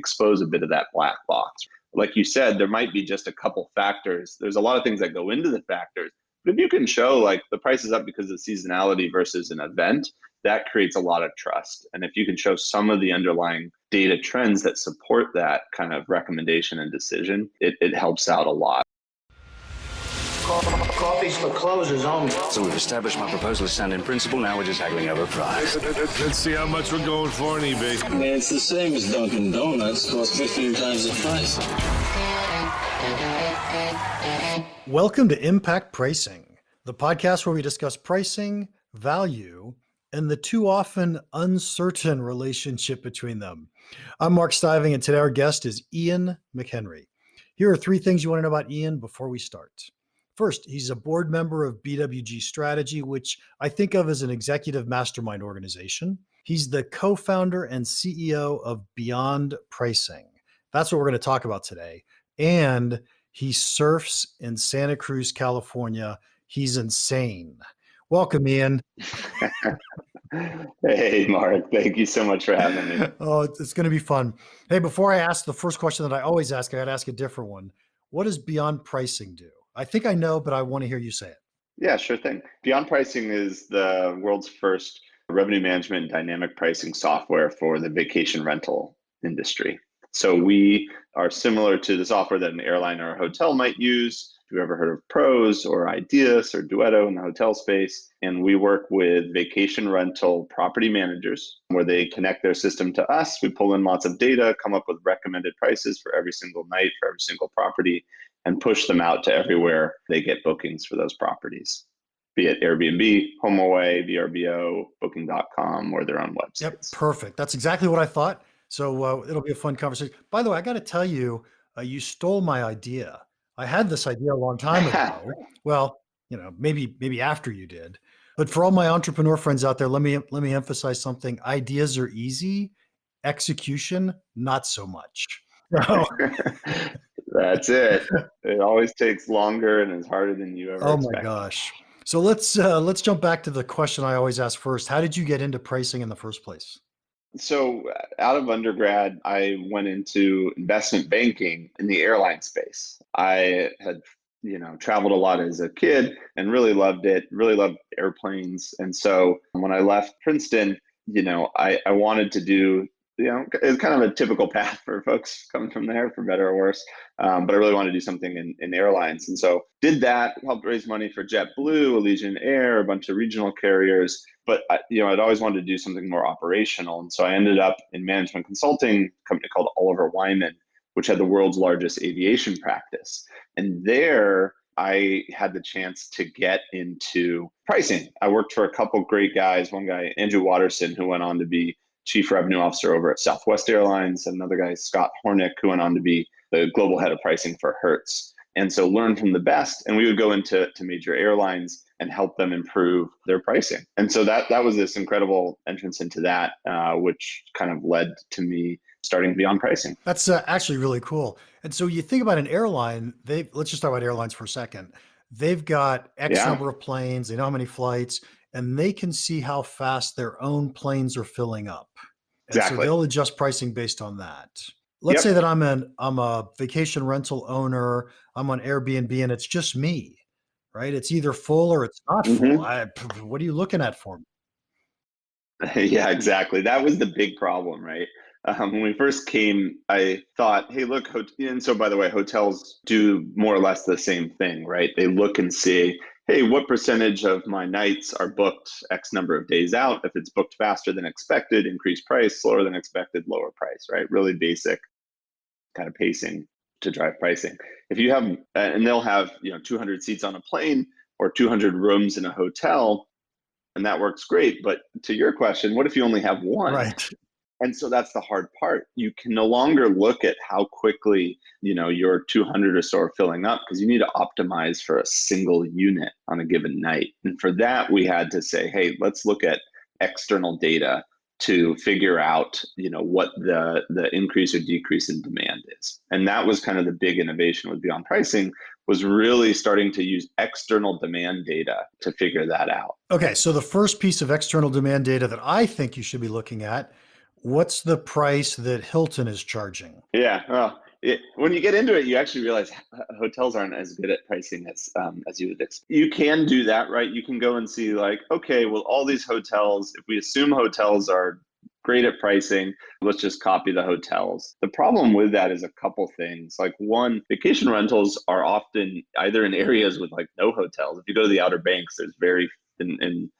expose a bit of that black box. Like you said, there might be just a couple factors. There's a lot of things that go into the factors. But if you can show like the price is up because of seasonality versus an event, that creates a lot of trust. And if you can show some of the underlying data trends that support that kind of recommendation and decision, it helps out a lot. Coffee's for closers only. So we've established my proposal is sound in principle. Now we're just haggling over price. Let's see how much we're going for on eBay. Man, it's the same as Dunkin' Donuts. Costs 15 times the price. Welcome to Impact Pricing, the podcast where we discuss pricing, value, and the too often uncertain relationship between them. I'm Mark Stiving, and today our guest is Ian McHenry. Here are three things you want to know about Ian before we start. First, he's a board member of BWG Strategy, which I think of as an executive mastermind organization. He's the co-founder and CEO of Beyond Pricing. That's what we're going to talk about today. And he surfs in Santa Cruz, California. He's insane. Welcome, Ian. Hey, Mark. Thank you so much for having me. Oh, it's going to be fun. Hey, before I ask the first question that I always ask, I got to ask a different one. What does Beyond Pricing do? I think I know, but I want to hear you say it. Yeah, sure thing. Beyond Pricing is the world's first revenue management and dynamic pricing software for the vacation rental industry. So we are similar to the software that an airline or a hotel might use. If you've ever heard of Pros or Ideas or Duetto in the hotel space, and we work with vacation rental property managers where they connect their system to us. We pull in lots of data, come up with recommended prices for every single night, for every single property, and push them out to everywhere they get bookings for those properties, be it Airbnb, HomeAway, VRBO, Booking.com, or their own websites. Yep, perfect. That's exactly what I thought. So it'll be a fun conversation. By the way, I got to tell you, you stole my idea. I had this idea a long time ago. Well, maybe after you did. But for all my entrepreneur friends out there, let me emphasize something. Ideas are easy, execution not so much. So, that's it. It always takes longer and is harder than you ever expect. Oh my gosh. So let's jump back to the question I always ask first. How did you get into pricing in the first place? So out of undergrad, I went into investment banking in the airline space. I had, traveled a lot as a kid and really loved it, really loved airplanes. And so when I left Princeton, I wanted to do, it's kind of a typical path for folks coming from there, for better or worse. But I really wanted to do something in airlines. And so did that, helped raise money for JetBlue, Allegiant Air, a bunch of regional carriers. But I'd always wanted to do something more operational. And so I ended up in management consulting, a company called Oliver Wyman, which had the world's largest aviation practice. And there I had the chance to get into pricing. I worked for a couple great guys. One guy, Andrew Watterson, who went on to be Chief Revenue Officer over at Southwest Airlines. Another guy, Scott Hornick, who went on to be the global head of pricing for Hertz. And so learn from the best. And we would go into major airlines and help them improve their pricing. And so that was this incredible entrance into that, which kind of led to me starting Beyond Pricing. That's actually really cool. And so you think about an airline, let's just talk about airlines for a second. They've got X number of planes, they know how many flights, and they can see how fast their own planes are filling up. And exactly. So they'll adjust pricing based on that. Let's say that I'm a vacation rental owner, I'm on Airbnb, and it's just me, right? It's either full or it's not full. What are you looking at for me? Yeah, exactly. That was the big problem, right? When we first came, I thought, hey, look, and so by the way, hotels do more or less the same thing, right? They look and see, hey, what percentage of my nights are booked X number of days out? If it's booked faster than expected, increased price, slower than expected, lower price, right? Really basic kind of pacing to drive pricing. If you have, and they'll have, 200 seats on a plane or 200 rooms in a hotel, and that works great. But to your question, what if you only have one? Right. And so that's the hard part. You can no longer look at how quickly, your 200 or so are filling up, because you need to optimize for a single unit on a given night. And for that, we had to say, hey, let's look at external data to figure out, what the increase or decrease in demand is. And that was kind of the big innovation with Beyond Pricing, was really starting to use external demand data to figure that out. Okay, so the first piece of external demand data that I think you should be looking at, What's the price that Hilton is charging? Yeah, well, when you get into it, you actually realize hotels aren't as good at pricing as you would expect. You can do that, right? You can go and see like, okay, well, all these hotels, if we assume hotels are great at pricing, let's just copy the hotels. The problem with that is a couple things. Like one, vacation rentals are often either in areas with like no hotels. If you go to the Outer Banks, there's very in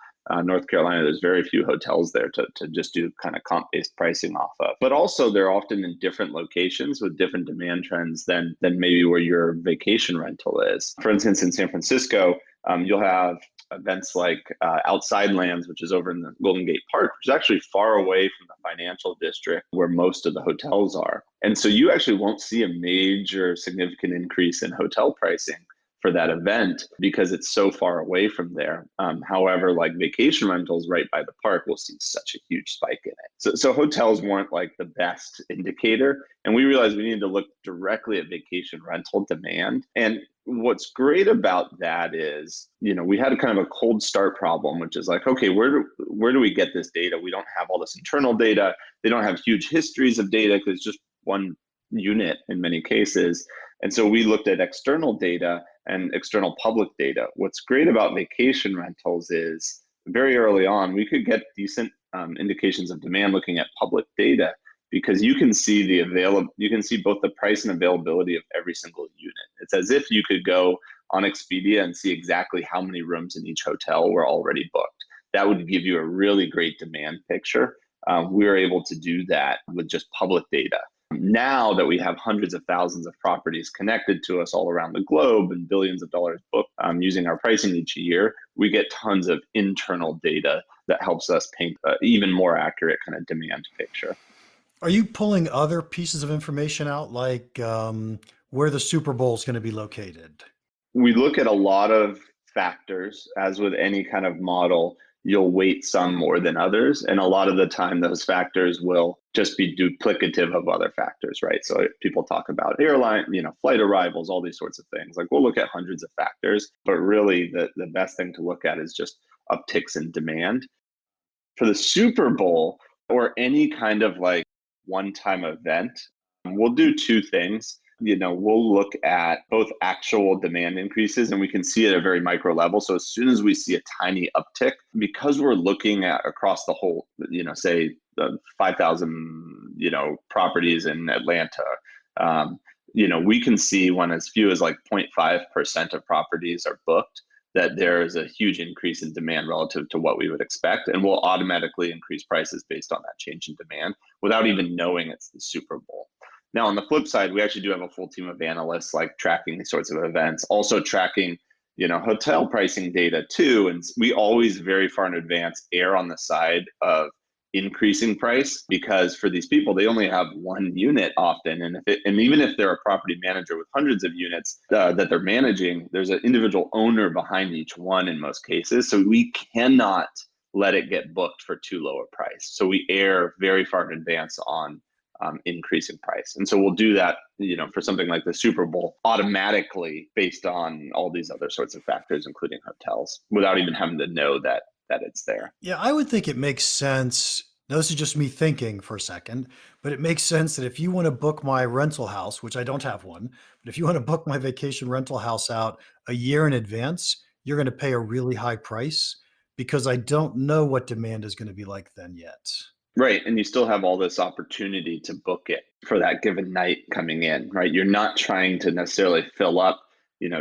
North Carolina, there's very few hotels there to just do kind of comp-based pricing off of. But also they're often in different locations with different demand trends than maybe where your vacation rental is. For instance, in San Francisco, you'll have events like Outside Lands, which is over in the Golden Gate Park, which is actually far away from the financial district where most of the hotels are. And so you actually won't see a major significant increase in hotel pricing for that event because it's so far away from there. However, like vacation rentals right by the park will see such a huge spike in it. So hotels weren't like the best indicator. And we realized we needed to look directly at vacation rental demand. And what's great about that is, we had a kind of a cold start problem, which is like, okay, where do we get this data? We don't have all this internal data. They don't have huge histories of data because it's just one unit in many cases. And so we looked at external data and external public data. What's great about vacation rentals is very early on, we could get decent indications of demand looking at public data because you can see you can see both the price and availability of every single unit. It's as if you could go on Expedia and see exactly how many rooms in each hotel were already booked. That would give you a really great demand picture. We were able to do that with just public data. Now that we have hundreds of thousands of properties connected to us all around the globe and billions of dollars booked using our pricing each year, we get tons of internal data that helps us paint an even more accurate kind of demand picture. Are you pulling other pieces of information out, like where the Super Bowl is going to be located? We look at a lot of factors. As with any kind of model, you'll weight some more than others. And a lot of the time, those factors will just be duplicative of other factors, right? So people talk about airline, flight arrivals, all these sorts of things. Like we'll look at hundreds of factors, but really the best thing to look at is just upticks in demand. For the Super Bowl or any kind of like one-time event, we'll do two things. We'll look at both actual demand increases and we can see at a very micro level. So as soon as we see a tiny uptick, because we're looking at across the whole, say the 5,000, properties in Atlanta, we can see when as few as like 0.5% of properties are booked, that there is a huge increase in demand relative to what we would expect. And we'll automatically increase prices based on that change in demand without even knowing it's the Super Bowl. Now, on the flip side, we actually do have a full team of analysts like tracking these sorts of events, also tracking, hotel pricing data too. And we always very far in advance err on the side of increasing price because for these people, they only have one unit often. And even if they're a property manager with hundreds of units that they're managing, there's an individual owner behind each one in most cases. So we cannot let it get booked for too low a price. So we err very far in advance on increasing price. And so we'll do that, for something like the Super Bowl automatically based on all these other sorts of factors, including hotels, without even having to know that it's there. Yeah, I would think it makes sense. Now, this is just me thinking for a second, but it makes sense that if you want to book my rental house, which I don't have one, but if you want to book my vacation rental house out a year in advance, you're going to pay a really high price because I don't know what demand is going to be like then yet. Right. And you still have all this opportunity to book it for that given night coming in, right? You're not trying to necessarily fill up,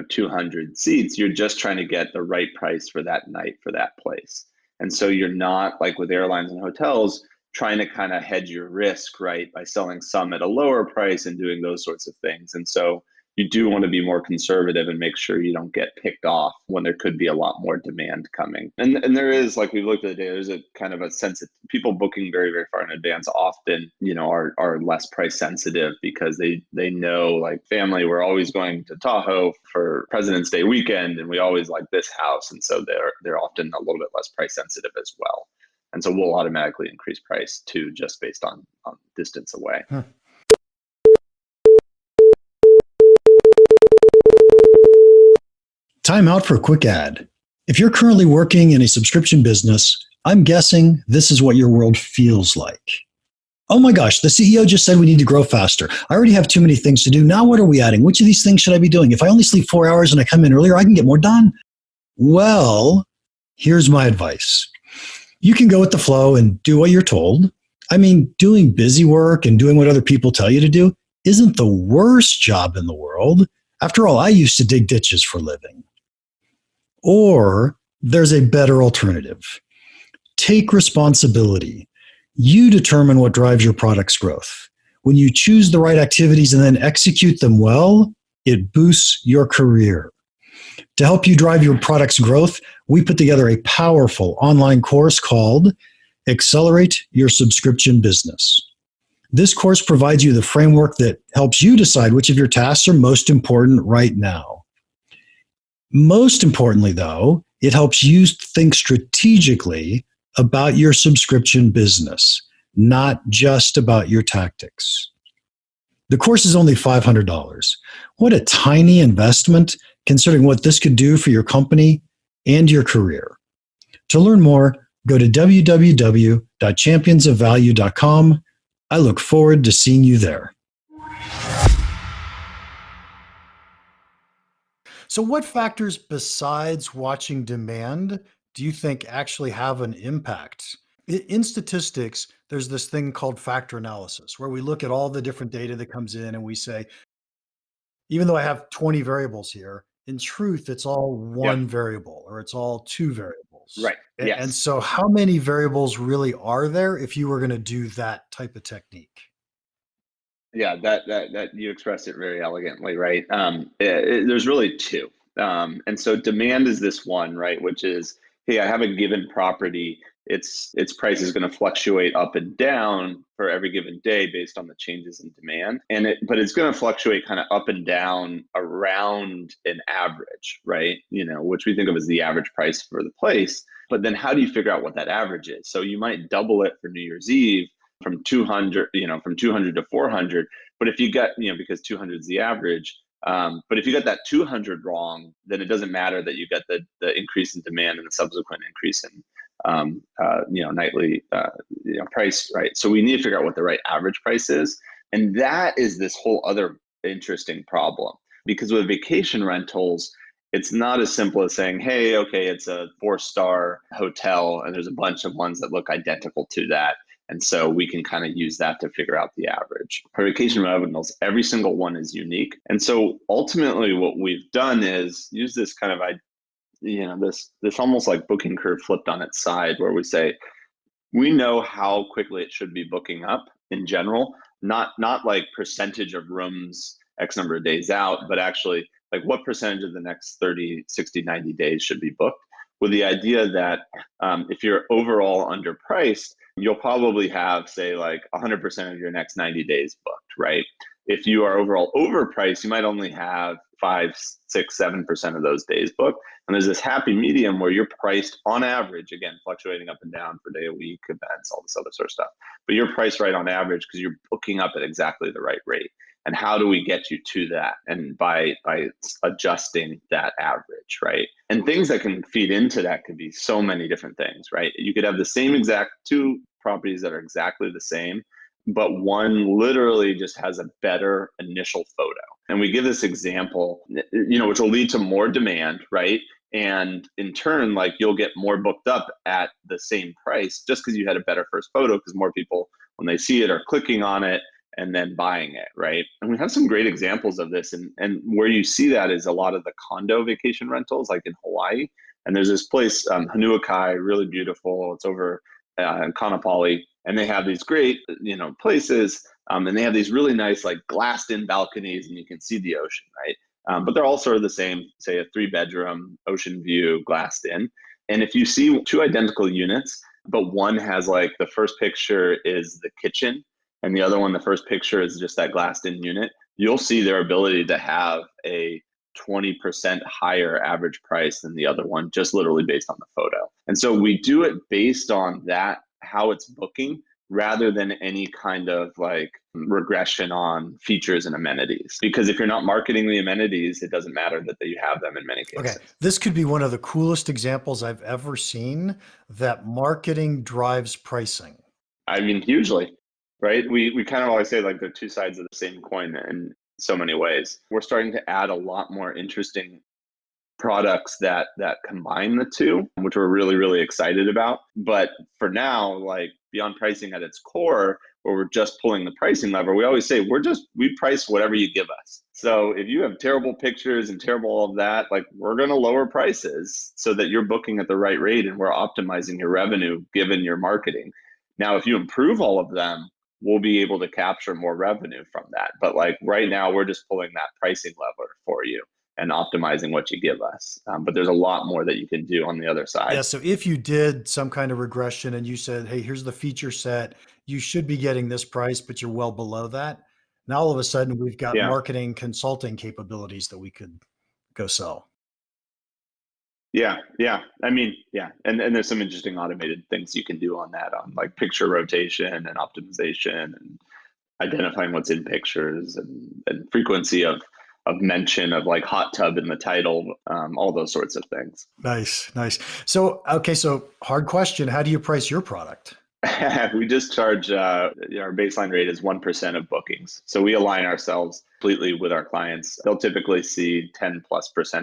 200 seats. You're just trying to get the right price for that night for that place. And so you're not like with airlines and hotels trying to kind of hedge your risk, right? By selling some at a lower price and doing those sorts of things. And so you do want to be more conservative and make sure you don't get picked off when there could be a lot more demand coming. And there is, like we've looked at the data, there's a kind of a sense that people booking very, very far in advance often, are less price sensitive because they know, like family, we're always going to Tahoe for President's Day weekend and we always like this house. And so they're often a little bit less price sensitive as well. And so we'll automatically increase price too, just based on distance away. Huh. Time out for a quick ad. If you're currently working in a subscription business, I'm guessing this is what your world feels like. Oh my gosh, the CEO just said we need to grow faster. I already have too many things to do. Now what are we adding? Which of these things should I be doing? If I only sleep 4 hours and I come in earlier, I can get more done. Well, here's my advice. You can go with the flow and do what you're told. I mean, doing busy work and doing what other people tell you to do isn't the worst job in the world. After all, I used to dig ditches for a living. Or there's a better alternative. Take responsibility. You determine what drives your product's growth. When you choose the right activities and then execute them well, it boosts your career. To help you drive your product's growth, we put together a powerful online course called Accelerate Your Subscription Business. This course provides you the framework that helps you decide which of your tasks are most important right now. Most importantly, though, it helps you think strategically about your subscription business, not just about your tactics. The course is only $500. What a tiny investment considering what this could do for your company and your career. To learn more, go to www.championsofvalue.com. I look forward to seeing you there. So what factors besides watching demand do you think actually have an impact? In statistics, there's this thing called factor analysis where we look at all the different data that comes in and we say, even though I have 20 variables here, in truth, it's all Yep. one variable or it's all two variables. Right. And Yes. so how many variables really are there if you were going to do that type of technique? Yeah, that you expressed it very elegantly, right? There's really two, and so demand is this one, right? Which is, hey, I have a given property. Its price is going to fluctuate up and down for every given day based on the changes in demand, but it's going to fluctuate kind of up and down around an average, right? Which we think of as the average price for the place. But then, how do you figure out what that average is? So you might double it for New Year's Eve from 200, from 200 to 400. But if you got, because 200 is the average, but if you got that 200 wrong, then it doesn't matter that you got the increase in demand and the subsequent increase in, nightly, price, right? So we need to figure out what the right average price is. And that is this whole other interesting problem, because with vacation rentals, it's not as simple as saying, hey, okay, it's a 4-star hotel and there's a bunch of ones that look identical to that. And so we can kind of use that to figure out the average. For vacation rentals, every single one is unique. And so ultimately what we've done is use this kind of, this almost like booking curve flipped on its side, where we say, we know how quickly it should be booking up in general, not like percentage of rooms X number of days out, but actually like what percentage of the next 30, 60, 90 days should be booked, with the idea that if you're overall underpriced, you'll probably have, say, like 100% of your next 90 days booked, right? If you are overall overpriced, you might only have 5, 6, 7% of those days booked. And there's this happy medium where you're priced on average, again, fluctuating up and down for day a week, events, all this other sort of stuff. But you're priced right on average because you're booking up at exactly the right rate. And how do we get you to that? And by adjusting that average, right? And things that can feed into that could be so many different things, right? You could have the same exact two properties that are exactly the same, but one literally just has a better initial photo. And we give this example, which will lead to more demand, right? And in turn, like, you'll get more booked up at the same price just because you had a better first photo, because more people, when they see it, are clicking on it and then buying it, right? And we have some great examples of this. And where you see that is a lot of the condo vacation rentals, like in Hawaii. And there's this place, Hanuakai, really beautiful. It's over in Kaanapali. And they have these great, places. And they have these really nice, like, glassed-in balconies, and you can see the ocean, right? But they're all sort of the same, say a 3-bedroom, ocean view, glassed in. And if you see two identical units, but one has, like, the first picture is the kitchen, and the other one, the first picture, is just that glassed-in unit, you'll see their ability to have a 20% higher average price than the other one, just literally based on the photo. And so we do it based on that, how it's booking, rather than any kind of like regression on features and amenities. Because if you're not marketing the amenities, it doesn't matter that you have them in many cases. Okay, this could be one of the coolest examples I've ever seen that marketing drives pricing. I mean, hugely. right? We kind of always say like they're two sides of the same coin in so many ways. We're starting to add a lot more interesting products that combine the two, which we're really, really excited about. But for now, like beyond pricing at its core, where we're just pulling the pricing lever, we always say we price whatever you give us. So if you have terrible pictures and terrible all of that, like we're going to lower prices so that you're booking at the right rate and we're optimizing your revenue given your marketing. Now, if you improve all of them, we'll be able to capture more revenue from that. But like right now, we're just pulling that pricing lever for you and optimizing what you give us. But there's a lot more that you can do on the other side. Yeah. So if you did some kind of regression and you said, hey, here's the feature set, you should be getting this price, but you're well below that. Now all of a sudden we've got Yeah. marketing consulting capabilities that we could go sell. Yeah. I mean, yeah. And there's some interesting automated things you can do on that, on like picture rotation and optimization and identifying what's in pictures and frequency of mention of like hot tub in the title, all those sorts of things. Nice. So, okay. So hard question. How do you price your product? We just charge, our baseline rate is 1% of bookings. So we align ourselves completely with our clients. They'll typically see 10+%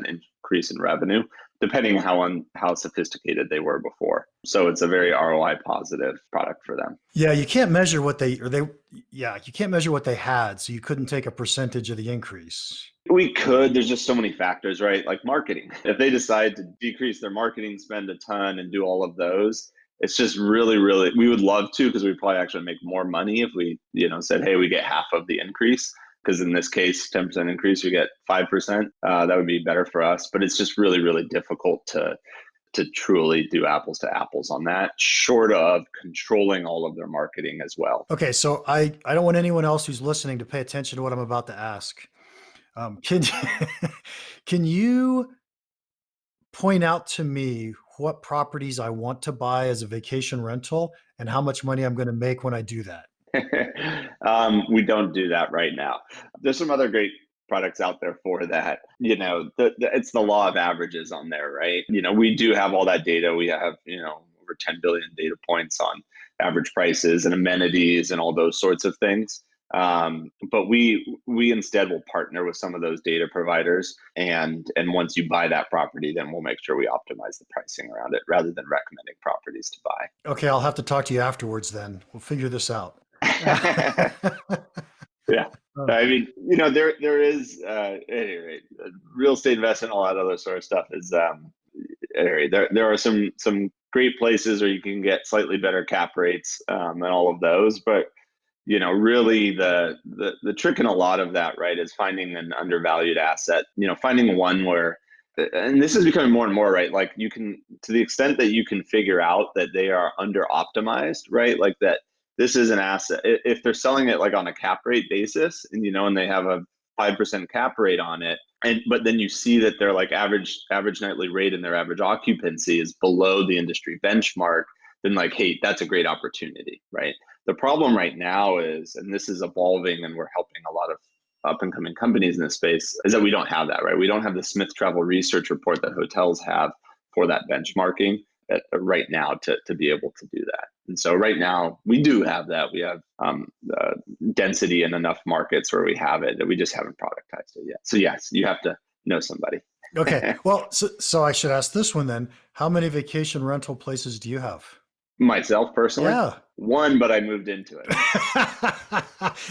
increase in revenue, depending on how sophisticated they were before. So it's a very ROI positive product for them. Yeah. You can't measure what you can't measure what they had. So you couldn't take a percentage of the increase. We could. There's just so many factors, right? Like marketing. If they decide to decrease their marketing spend a ton and do all of those, it's just really, really, we would love to, because we'd probably actually make more money if we, said, hey, we get half of the increase. Because in this case, 10% increase, we get 5%. That would be better for us. But it's just really, really difficult to truly do apples to apples on that, short of controlling all of their marketing as well. Okay. So I don't want anyone else who's listening to pay attention to what I'm about to ask. Can you point out to me what properties I want to buy as a vacation rental and how much money I'm going to make when I do that? We don't do that right now. There's some other great products out there for that. It's the law of averages on there, right? We do have all that data. We have, over 10 billion data points on average prices and amenities and all those sorts of things. But we instead will partner with some of those data providers, and once you buy that property, then we'll make sure we optimize the pricing around it rather than recommending properties to buy. Okay, I'll have to talk to you afterwards then. We'll figure this out. Yeah. I mean, there is anyway, real estate investment, all that other sort of stuff is anyway, there are some great places where you can get slightly better cap rates and all of those, but really the trick in a lot of that, right, is finding an undervalued asset, finding one where, and this is becoming more and more, right, like you can, to the extent that you can figure out that they are under optimized, right, like that this is an asset, if they're selling it like on a cap rate basis and, and they have a 5% cap rate on it, but then you see that their like average nightly rate and their average occupancy is below the industry benchmark, then like, hey, that's a great opportunity, right? The problem right now is, and this is evolving and we're helping a lot of up and coming companies in this space, is that we don't have that, right? We don't have the Smith Travel Research report that hotels have for that benchmarking right now to be able to do that. And so right now we do have that. We have density in enough markets where we have it, that we just haven't productized it yet. So yes, you have to know somebody. Okay. Well, so I should ask this one then. How many vacation rental places do you have? Myself personally? Yeah. One, but I moved into it.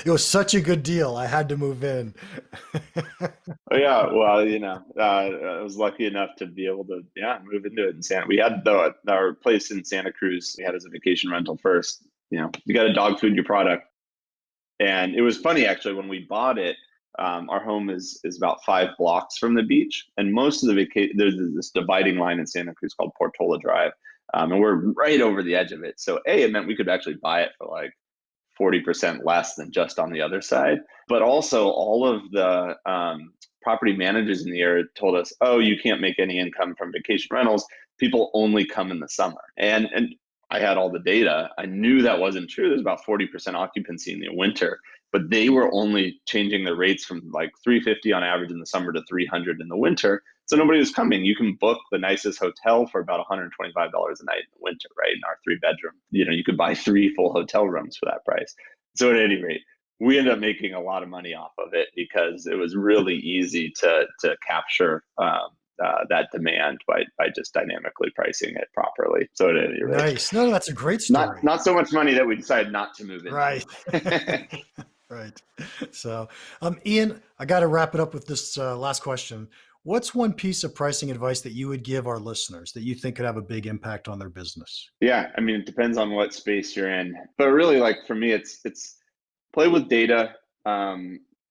It was such a good deal. I had to move in. Yeah, well, I was lucky enough to be able to, move into it in Santa. We had our place in Santa Cruz. We had as a vacation rental first. You got to dog food your product, and it was funny actually when we bought it. Our home is about 5 blocks from the beach, and most of there's this dividing line in Santa Cruz called Portola Drive. And we're right over the edge of it. So it meant we could actually buy it for like 40% less than just on the other side. But also all of the property managers in the area told us, oh, you can't make any income from vacation rentals. People only come in the summer. And I had all the data. I knew that wasn't true. There's about 40% occupancy in the winter, but they were only changing the rates from like $350 on average in the summer to $300 in the winter. So nobody was coming. You can book the nicest hotel for about $125 a night in the winter, right? In our 3-bedroom, you could buy 3 full hotel rooms for that price. So at any rate, we ended up making a lot of money off of it because it was really easy to capture that demand by just dynamically pricing it properly. So at any rate, Nice. No, that's a great not story. not so much money that we decided not to move Right. into. Right. So, Ian, I got to wrap it up with this last question. What's one piece of pricing advice that you would give our listeners that you think could have a big impact on their business? Yeah, I mean, it depends on what space you're in, but really, like for me, it's play with data.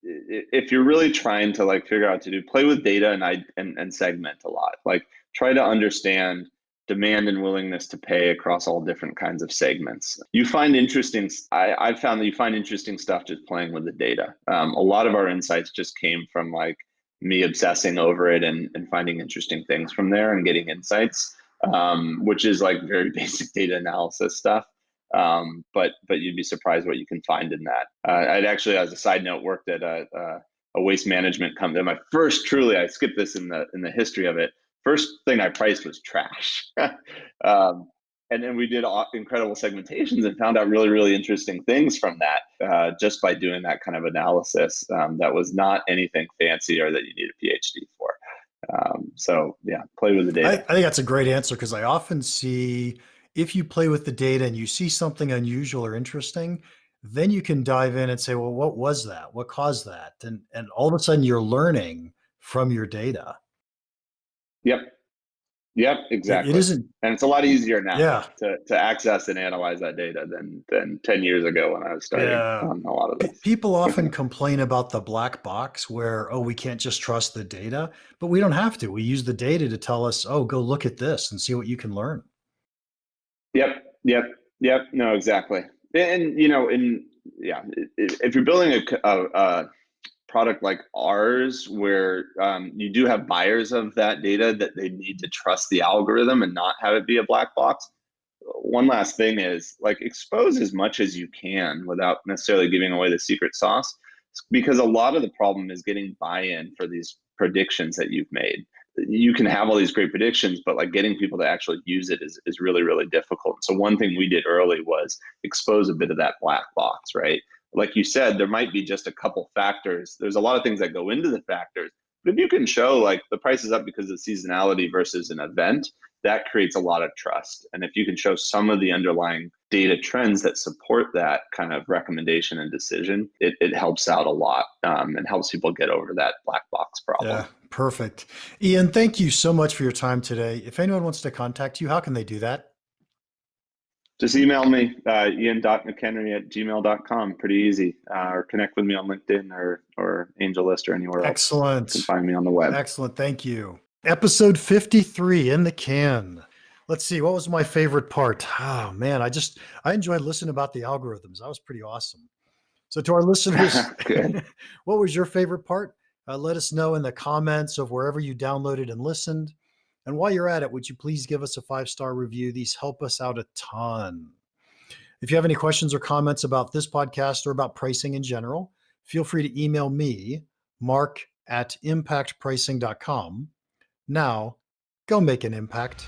If you're really trying to like figure out what to do, play with data and segment a lot. Like try to understand demand and willingness to pay across all different kinds of segments. You find interesting. I've found that you find interesting stuff just playing with the data. A lot of our insights just came from like me obsessing over it and finding interesting things from there and getting insights, which is like very basic data analysis stuff. But you'd be surprised what you can find in that. I'd actually, as a side note, worked at a waste management company. My first, truly, I skipped this in the history of it. First thing I priced was trash, and then we did incredible segmentations and found out really really interesting things from that just by doing that kind of analysis. That was not anything fancy or that you need a PhD for. So yeah, play with the data. I think that's a great answer because I often see if you play with the data and you see something unusual or interesting, then you can dive in and say, well, what was that? What caused that? And all of a sudden you're learning from your data. Yep. Yep, It exactly. isn't, And it's a lot easier now yeah, to access and analyze that data than 10 years ago when I was starting yeah. on a lot of this. People often complain about the black box where, oh, we can't just trust the data, but we don't have to. We use the data to tell us, oh, go look at this and see what you can learn. Yep, yep, yep. No, exactly. And yeah, if you're building a product like ours, where you do have buyers of that data that they need to trust the algorithm and not have it be a black box. One last thing is like expose as much as you can without necessarily giving away the secret sauce, because a lot of the problem is getting buy-in for these predictions that you've made. You can have all these great predictions, but like getting people to actually use it is really really difficult. So one thing we did early was expose a bit of that black box, right? Like you said, there might be just a couple factors. There's a lot of things that go into the factors, but if you can show like the price is up because of seasonality versus an event, that creates a lot of trust. And if you can show some of the underlying data trends that support that kind of recommendation and decision, it helps out a lot, and helps people get over that black box problem. Yeah, perfect. Ian, thank you so much for your time today. If anyone wants to contact you, how can they do that? Just email me, ian.mchenry@gmail.com. Pretty easy. Or connect with me on LinkedIn or AngelList or anywhere else. You can Excellent. find me on the web. Excellent. Thank you. Episode 53 in the can. Let's see. What was my favorite part? Oh, man. I enjoyed listening about the algorithms. That was pretty awesome. So, to our listeners, Good. what was your favorite part? Let us know in the comments of wherever you downloaded and listened. And while you're at it, would you please give us a 5-star review? These help us out a ton. If you have any questions or comments about this podcast or about pricing in general, feel free to email me, mark@impactpricing.com. Now, go make an impact.